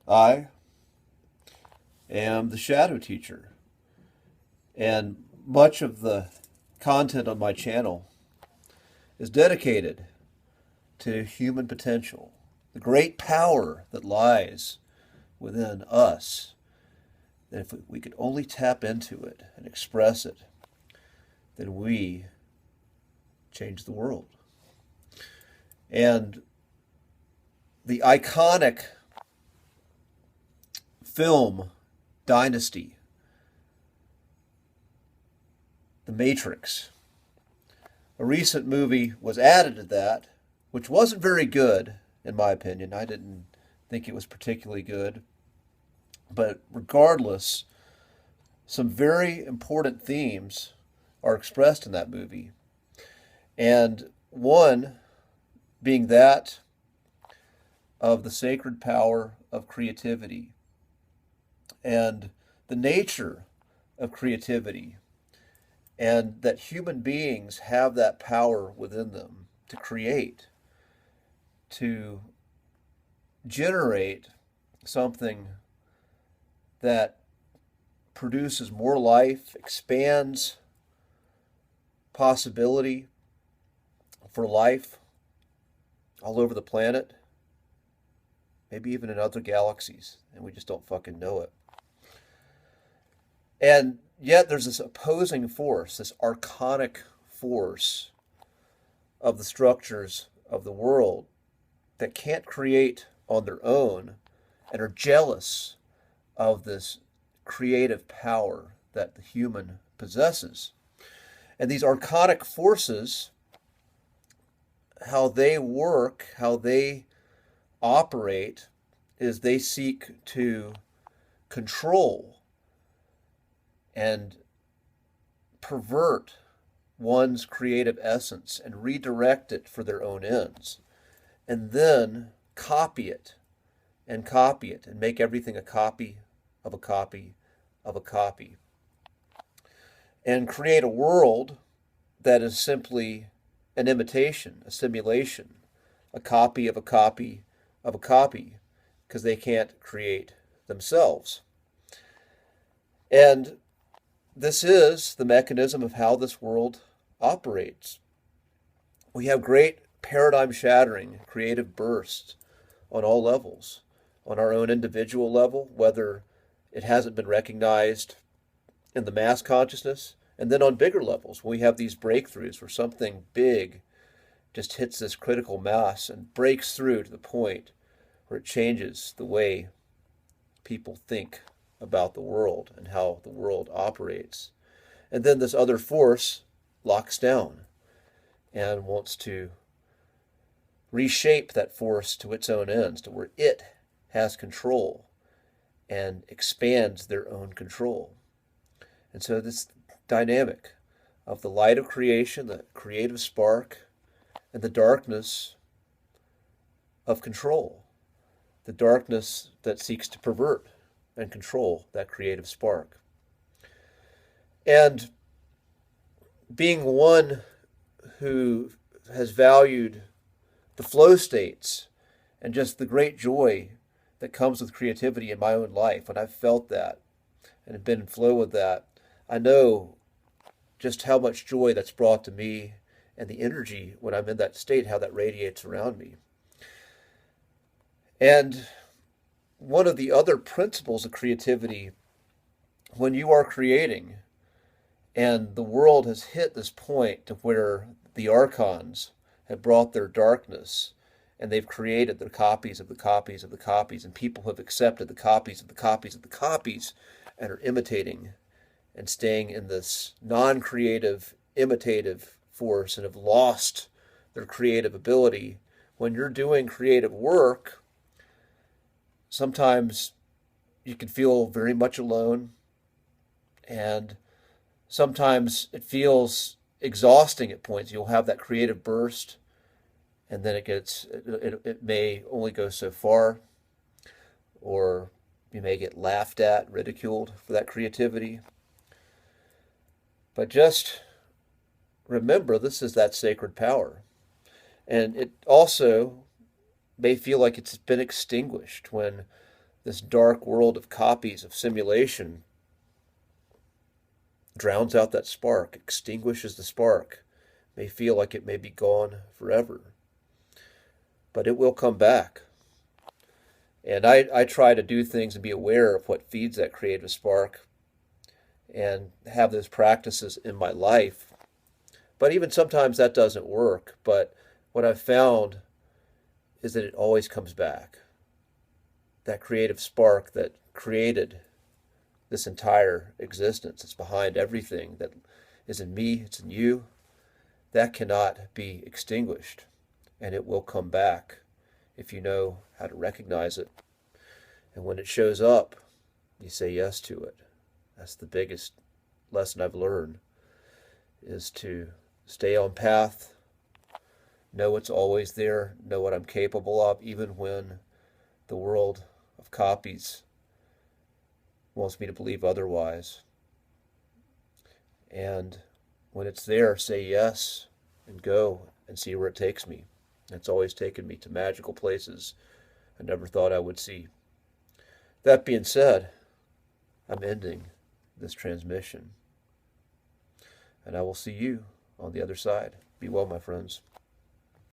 I am the shadow teacher, and much of the content on my channel is dedicated to human potential, the great power that lies within us. That if we could only tap into it and express it, then we change the world. And the iconic film Dynasty, The Matrix, a recent movie was added to that, which wasn't very good, in my opinion. I didn't think it was particularly good. But regardless, some very important themes are expressed in that movie. And one being that of the sacred power of creativity and the nature of creativity, and that human beings have that power within them to create, to generate something that produces more life, expands possibility for life all over the planet, maybe even in other galaxies, and we just don't fucking know it. And yet there's this opposing force, this archonic force of the structures of the world that can't create on their own and are jealous of this creative power that the human possesses. And these archonic forces, how they work, how they operate, is they seek to control and pervert one's creative essence and redirect it for their own ends, and then copy it and copy it and make everything a copy of a copy of a copy, and create a world that is simply an imitation, a simulation, a copy of a copy of a copy, because they can't create themselves. And this is the mechanism of how this world operates. We have great paradigm shattering creative bursts on all levels, on our own individual level, whether it hasn't been recognized in the mass consciousness, and then on bigger levels, we have these breakthroughs where something big just hits this critical mass and breaks through to the point where it changes the way people think about the world and how the world operates. And then this other force locks down and wants to reshape that force to its own ends, to where it has control and expands their own control. And so this dynamic of the light of creation, the creative spark, and the darkness of control, the darkness that seeks to pervert and control that creative spark. And being one who has valued the flow states and just the great joy that comes with creativity in my own life, when I've felt that and have been in flow with that, I know just how much joy that's brought to me, and the energy when I'm in that state, how that radiates around me. And one of the other principles of creativity, when you are creating and the world has hit this point to where the Archons have brought their darkness and they've created their copies of the copies of the copies, and people have accepted the copies of the copies of the copies and are imitating and staying in this non-creative, imitative force and have lost their creative ability. When you're doing creative work, sometimes you can feel very much alone, and sometimes it feels exhausting at points. You'll have that creative burst, and then it may only go so far, or you may get laughed at, ridiculed for that creativity. But just remember, this is that sacred power. And it also may feel like it's been extinguished when this dark world of copies of simulation drowns out that spark, extinguishes the spark. May feel like it may be gone forever, but it will come back. And I try to do things and be aware of what feeds that creative spark and have those practices in my life. But even sometimes that doesn't work. But what I've found is that it always comes back. That creative spark that created this entire existence, it's behind everything that is in me, it's in you, that cannot be extinguished. And it will come back if you know how to recognize it. And when it shows up, you say yes to it. That's the biggest lesson I've learned, is to stay on path, know it's always there, know what I'm capable of, even when the world of copies wants me to believe otherwise. And when it's there, say yes and go and see where it takes me. It's always taken me to magical places I never thought I would see. That being said, I'm ending this transmission, and I will see you on the other side. Be well, my friends.